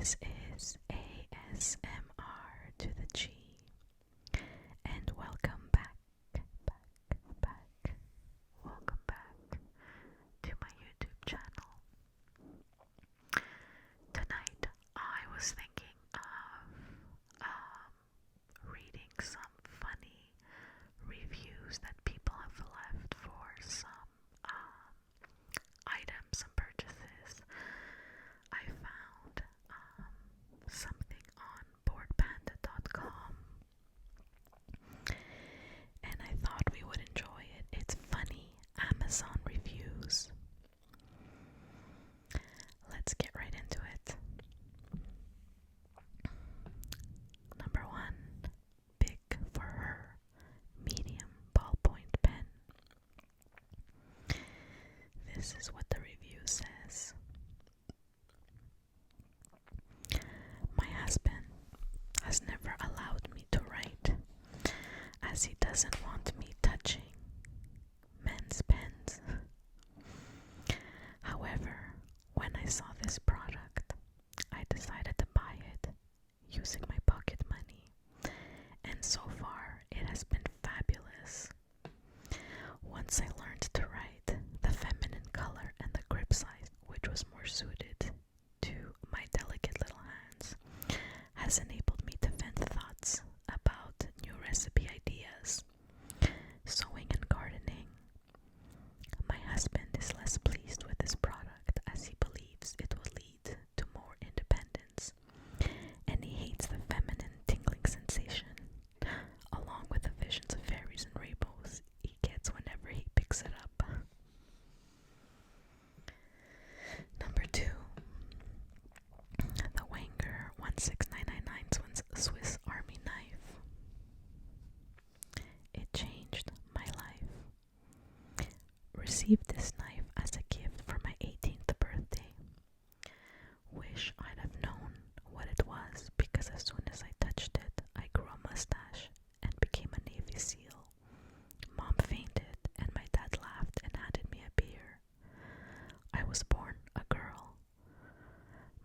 This is ASMR to the G, and welcome back. Welcome back to my YouTube channel. Tonight, I was thinking of reading some funny reviews that people have left for some items, some purchases. I found something on boardpanda.com, and I thought we would enjoy it. It's funny Amazon reviews. Let's get right into it. Number 1, big for her, medium ballpoint pen. This is what the review says. My husband has never allowed me to write, as he doesn't want me touching men's pens. However, when I saw this product, I decided to buy it using my pocket money, and so far it has been fabulous. Once I learned to write, the feminine color and the grip size, which was more suited to my delicate little hands, has enabled me to vent thoughts about new recipe ideas, sewing and gardening. My husband is less pleased with this product as he believes it will lead to more independence, and he hates the feminine tingling sensation, along with the visions of fairies and rainbows he gets whenever he picks it up. Number 2, the Wenger 16999 Swiss Army knife. It changed my life. Received this knife as a gift for my 18th birthday. Wish I'd have known what it was, because as soon as I touched it, I grew a mustache and became a Navy SEAL. Mom fainted and my dad laughed and handed me a beer. I was born a girl.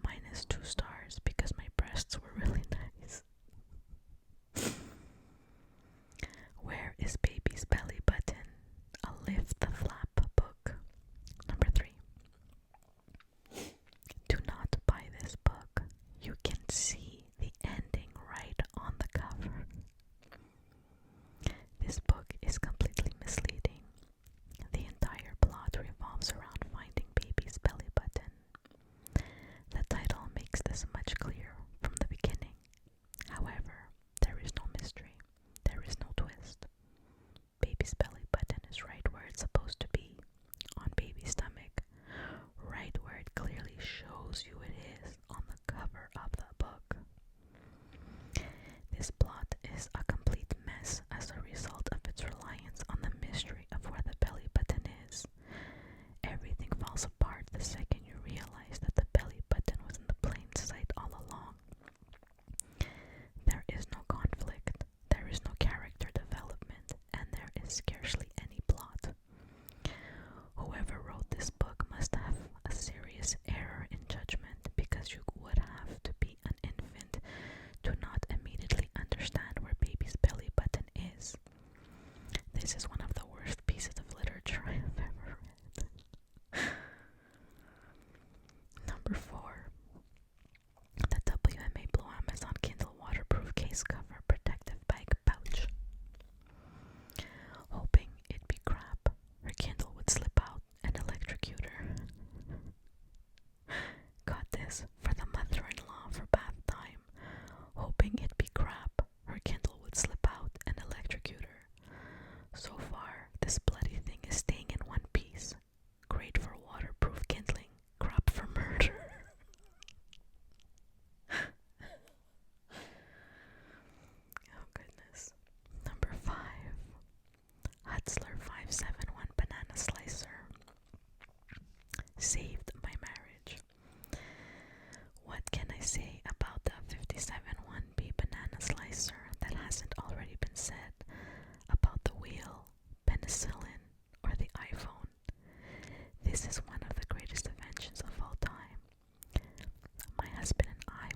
Minus 2 stars because my breasts were really nice. Where is baby's belly button? A lift the flap book. Number 3. Do not buy this book. You can see the ending right on the cover. This book is completely misleading. The entire plot revolves around finding baby's belly button. The title makes this much clearer from the beginning. However, there is no mystery. There is no twist. Baby's belly button is right where it's supposed to be, on baby's stomach, right where it clearly shows you it is on the cover of the book. This plot is a complete mess as a result of its reliance on the mystery of where the belly button is. Everything falls apart the second you realize that the belly button was in the plain sight all along. There is no conflict, there is no character development, and there is scarcely any plot. Whoever wrote this book must have a serious error in judgment, because you would have to be an infant to not immediately understand where baby's belly button is. This is one of the worst pieces of literature I have ever read. Number 4. The WMA Blue Amazon Kindle Waterproof Case Cover Protective Bag Pouch. Hoping it'd be crap, her Kindle would slip out and electrocute her. Got this for the mother-in-law for bath time. Hoping it'd be crap, her Kindle would slip out and electrocute her. So far, this bloody thing is staying in one piece. Great for waterproof kindling, crap for murder. Oh goodness. Number 5. Hutzler 571 Banana Slicer. Saved my marriage. What can I say about the 57-1B banana slicer that hasn't already been said about the wheel, penicillin, or the iPhone? This is one of the greatest inventions of all time. My husband and I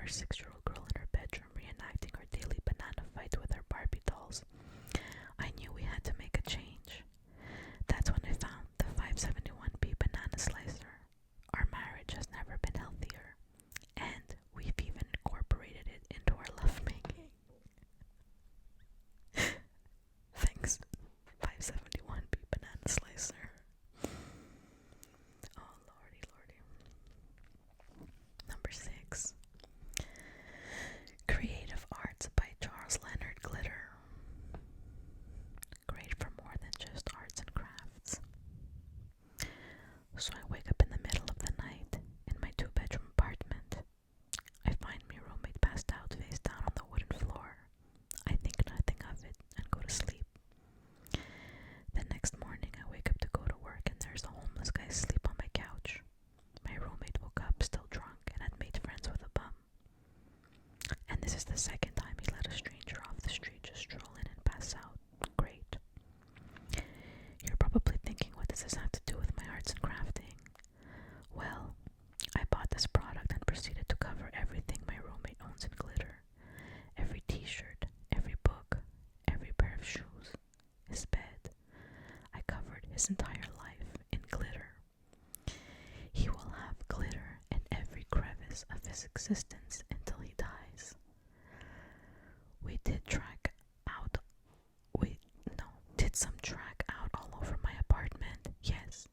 our 6-year-old girl in her bedroom reenacting her daily banana fight with her Barbie dolls, I knew we had to make a change. That's when I found the 571p banana slicer. Our marriage has never been healthier, and we've even incorporated it into our lovemaking. Thanks, 571p banana slicer. Oh, lordy, lordy. Number 6. Creative Arts by Charles Leonard Glitter. Great for more than just arts and crafts. So I wake up in the middle of the night in my 2-bedroom apartment. I find my roommate passed out face down on the wooden floor. I think nothing of it and go to sleep. The next morning I wake up to go to work and there's a homeless guy asleep on my couch. My roommate woke up still drunk and had made friends with a bum. And this is the second time he let a stranger off the street just stroll in and pass out. Great. You're probably thinking, what does this have to do with my arts and crafting? Well, I bought this product and proceeded to cover everything my roommate owns in glitter. Every t-shirt, every book, every pair of shoes, his bed. I covered his entire life in glitter. He will have glitter in every crevice of his existence until he dies. We did some track out all over my apartment. Yes.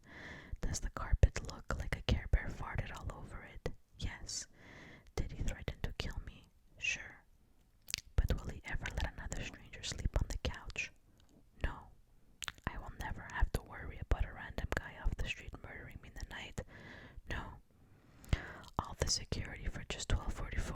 Does the carpet look like a Care Bear farted all over it? Yes. Did he threaten to kill me? Sure. But will he ever let another stranger sleep on the couch? No. I will never have to worry about a random guy off the street murdering me in the night. No. All the security for just $12.44.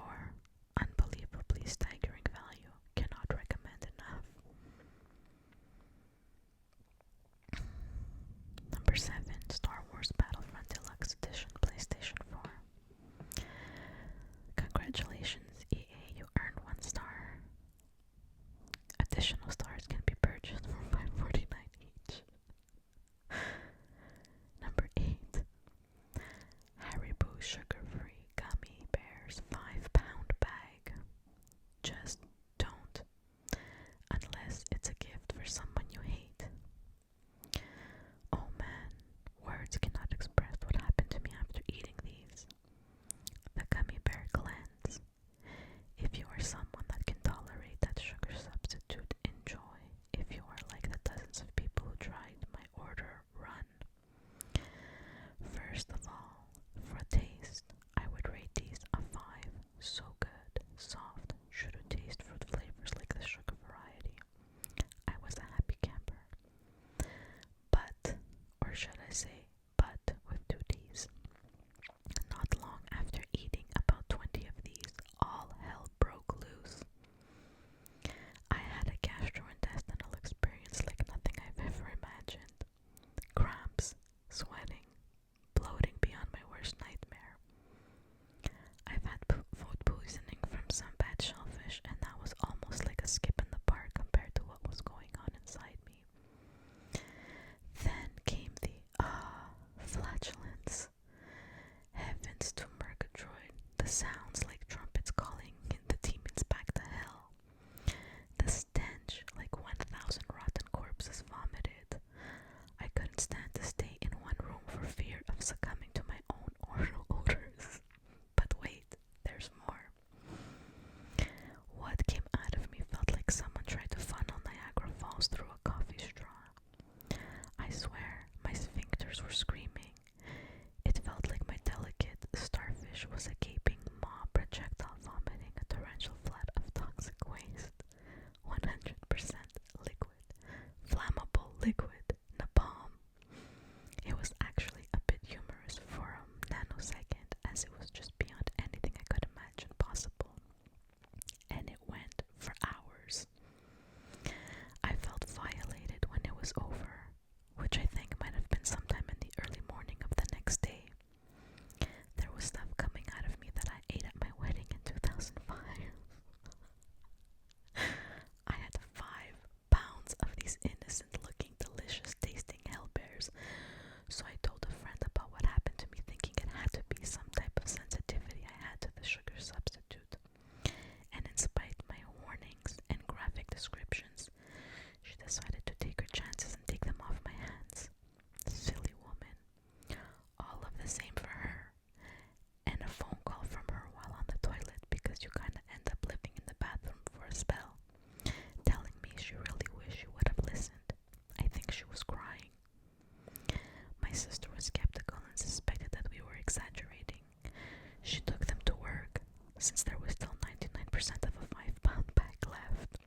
since there was still 99% of a 5-pound bag left.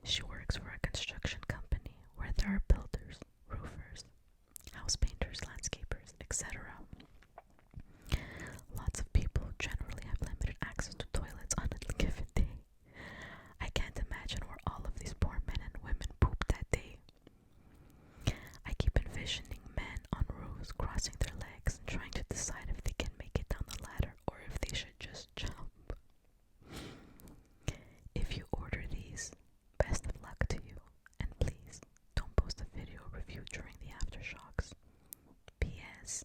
She works for a construction company where there are builders, roofers, house painters, landscapers, etc. Lots of people generally have limited access to toilets on a given day. I can't imagine where all of these poor men and women poop that day. I keep envisioning men on roofs crossing their legs and trying to decide if they can make it down the ladder or if they should just jump. If you order these, best of luck to you, and please don't post a video review during the aftershocks. P.S.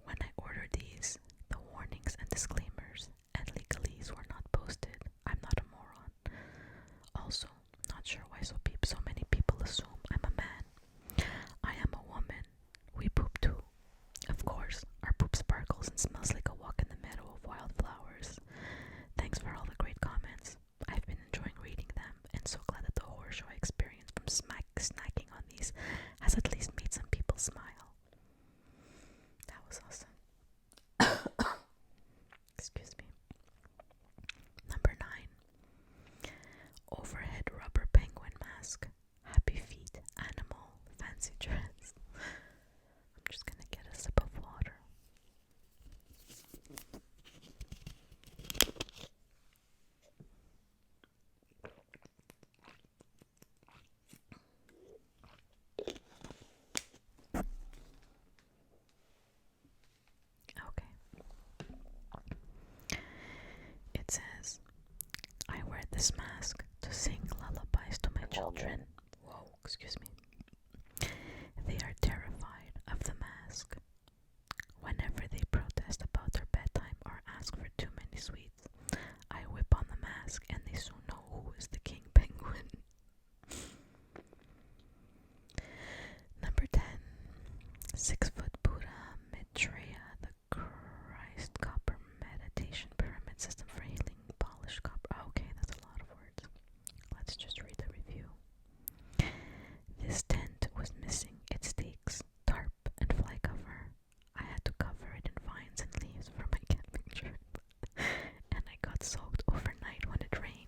When I ordered these, the warnings and disclaimers and legalese were not posted. I'm not a moron. Also, not sure why so many people assume I'm a man. I am a woman. We poop too. Of course, our poop sparkles and smells like a walk in the meadow of wildflowers. Thanks for all the great comments. I've been enjoying reading them and so glad that the horror show I experienced from snacking on these has at least made some people smile. That was awesome. Excuse me. Number 9. Overhead rubber penguin mask. Happy feet, animal, fancy dress. I'm just gonna get a sip of water. Okay. It says, I wear this mask to sing lullabies to my children. Whoa, excuse me. They are terrified of the mask. Whenever they protest about their bedtime or ask for too many sweets, I whip on the mask and they soon know who is the king penguin. Number 10. 6-foot Buddha Maitreya, the Christ Copper Meditation Pyramid System for Healing Polished Copper. Okay, that's a lot of words. Let's just read the review. This tent was missing its stakes, tarp, and fly cover. I had to cover it in vines and leaves for my camping trip. And I got soaked overnight when it rained.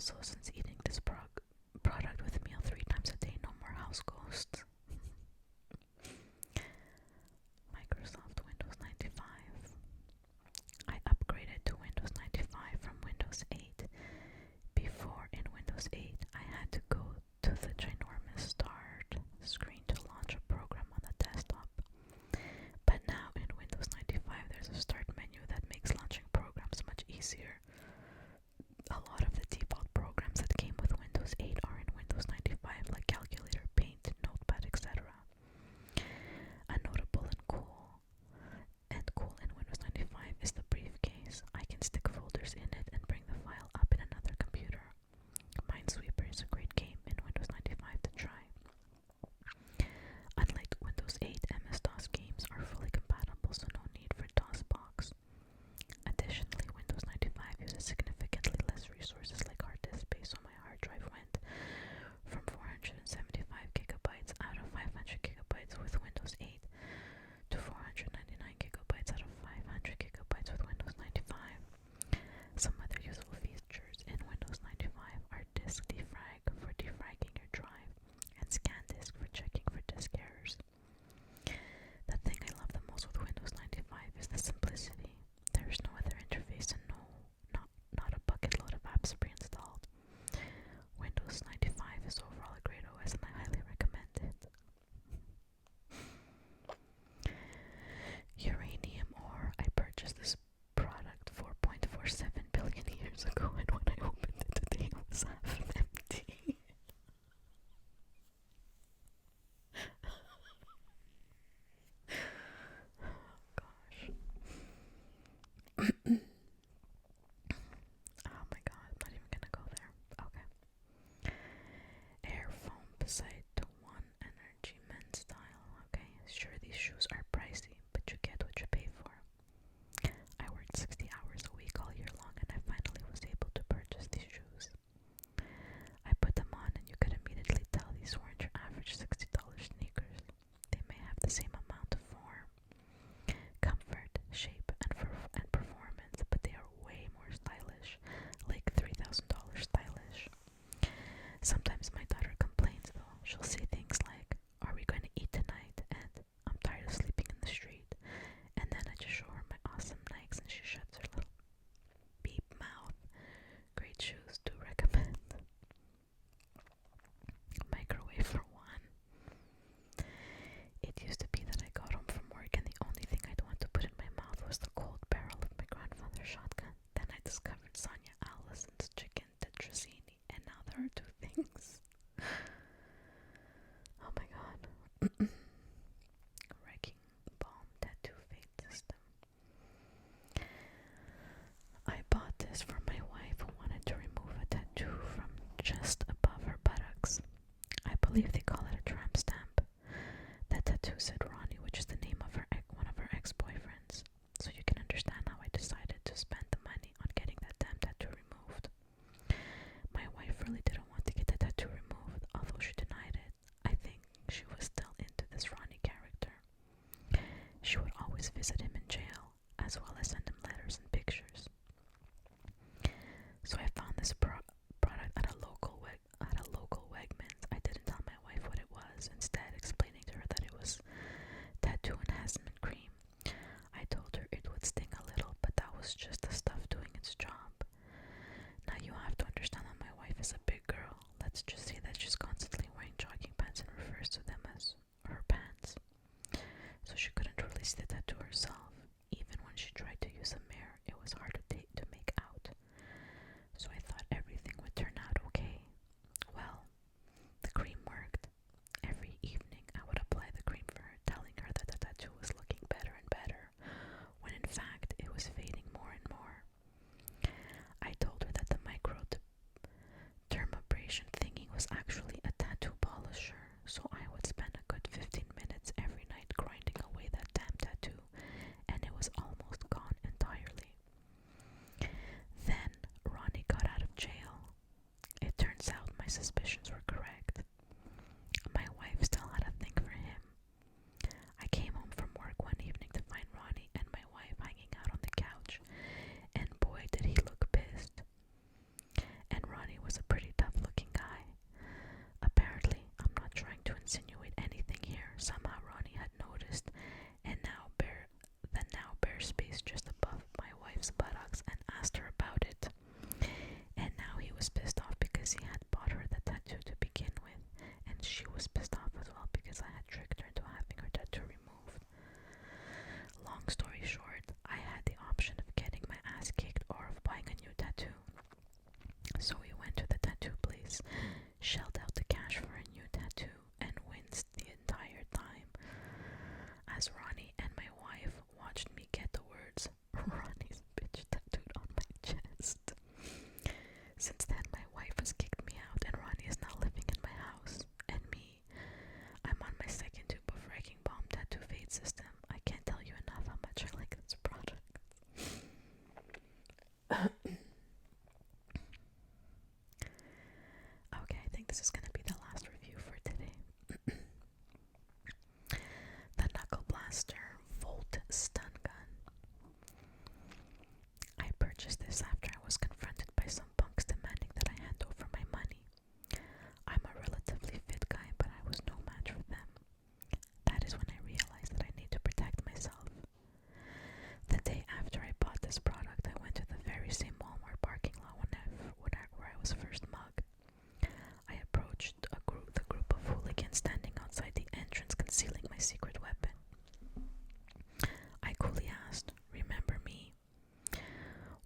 Also, since eating this product with meal 3 times a day, no more house ghosts. Microsoft Windows 95. I upgraded to Windows 95 from Windows 8. Before, in Windows 8, I had to go to the ginormous start screen to launch a program on the desktop. But now in Windows 95, there's a start menu that makes launching programs much easier. A lot of the default programs that came with Windows 8 are in Windows 95, like Calculator, Paint, Notepad, etc. A notable and cool in Windows 95 is the briefcase. I can stick folders in it and bring the file up in another computer. Minesweeper is a great game in Windows 95 to try. Unlike Windows 8, MS-DOS games are fully compatible, so no need for DOSBox. Additionally, Windows 95 uses significantly less resources like hard disk space, so my hard drive went from 475 gigabytes out of 500 gigabytes with Windows 8 to 499 gigabytes out of 500 gigabytes with Windows 95. Some other useful features in Windows 95 are disk defrag for defragging your drive and scan disk for checking for disk errors. The thing I love the most with Windows 95 is the simplicity. There is no other interface and not a bucket load of apps pre-installed. Windows 95 is overall a great OS and I highly recommend it. Uranium ore. I purchased this product 4.47 billion years ago, and when I opened it today it was half empty. Gosh. Oh my god, I'm not even gonna go there. Okay. Air foam beside one energy men's style. Okay, sure these shoes are pricey, but you get what you pay for. I worked 60 hours a week all year long and I finally was able to purchase these shoes. I put them on and you could immediately tell these weren't your average $60 sneakers. They may have the same amount of form, comfort, shape, and performance, but they are way more stylish, like $3,000 stylish. Sometimes my daughter complains though. She'll say things like, "Are we going to eat tonight?" and "I'm tired of sleeping in the street." And then I just show her my awesome Nikes and she shuts her little beep mouth. Great shoes, do recommend. Microwave for one. It used to be that I got home from work and the only thing I'd want to put in my mouth was the cold barrel of my grandfather's shotgun. Then I discovered Sonia Allison's chicken tetrazzini, and now there are two things. Oh my god. Wrecking Balm Tattoo Fade System. I bought this for my wife who wanted to remove a tattoo from just above her buttocks. I believe they call it a tramp stamp. That tattoo said Ronnie, which is the name of one of her ex-boyfriends. So you can understand how I decided to spend the money on getting that damn tattoo removed. My wife really didn't want to get the tattoo removed, although she denied it. I think she was still into this Ronnie character. She would always visit him in jail, as well as send him letters and pictures. So I found this product at a local Wegmans. I didn't tell my wife what it was, instead explaining to her that it was tattoo enhancement cream. I told her it would sting a little, but that was just the stuff doing its job. Now you have to understand that my wife is a big girl. Let's just say that she's constantly wearing jogging pants and refers to them as her pants. So she couldn't really see the tattoo herself. Even when she tried to use a mirror, it was hard to make out. So I thought everything would turn out okay. Well, the cream worked. Every evening I would apply the cream for her, telling her that the tattoo was looking better and better, when in fact it was fading more and more. I told her that the microdermabrasion thingy was actually a tattoo polisher, so I would spend a good 15 minutes every night grinding away that damn tattoo Blaster Volt stun gun. I purchased this after I was confronted by some punks demanding that I hand over my money. I'm a relatively fit guy, but I was no match for them. That is when I realized that I need to protect myself. The day after I bought this product, I went to the very same Walmart parking lot where I was first mugged. I approached the group of hooligans standing outside the entrance concealing my secret weapon. I coolly asked, "Remember me?"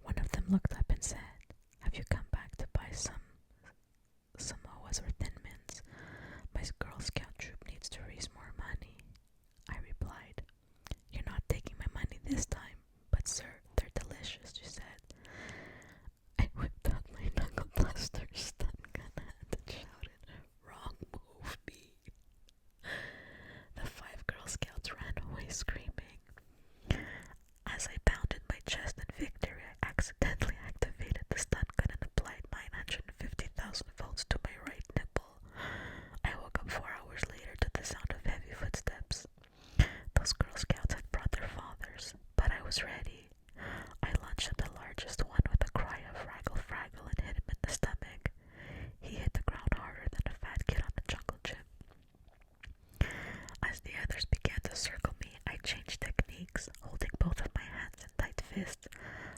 One of them looked up and said, "Have you come back to buy some Samoas or Thin Mints? My Girl Scout troop needs to raise more money." I replied, "You're not taking my money this time, but sir, they're delicious," she said. I whipped out my knuckle blaster stun gun and shouted, "Wrong move, B." The 5 Girl Scouts ran away screaming. As I pounded my chest in victory, I accidentally activated the stun gun and applied 950,000 volts to my right nipple. I woke up 4 hours later to the sound of heavy footsteps. Those Girl Scouts had brought their fathers, but I was ready. I lunged at the largest one with a cry of "Fraggle, Fraggle" and hit him in the stomach. He hit the ground harder than a fat kid on a jungle gym. As the others began to circle me, I changed techniques, holding both of my hands in tight fists.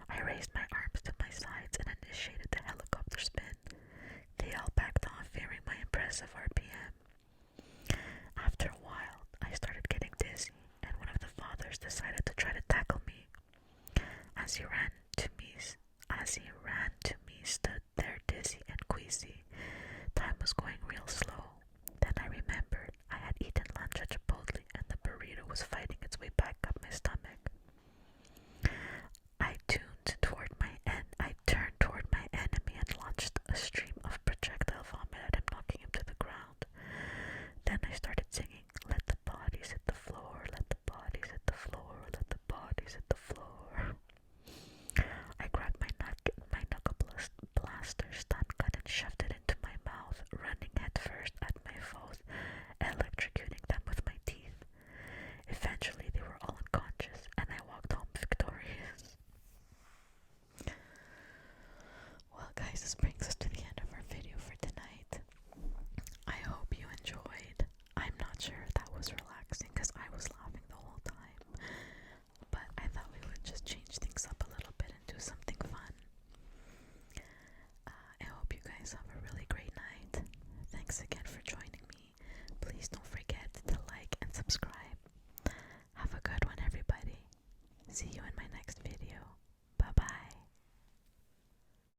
I raised my arms to my sides and initiated the helicopter spin. They all backed off, fearing my impressive RPM. After a while, I started getting dizzy, and one of the fathers decided to try to tackle me. As he ran to me, stood there dizzy and queasy. Time was going real slow. Then I remembered I had eaten lunch at Chipotle, and the burrito was fighting its way back up my stomach.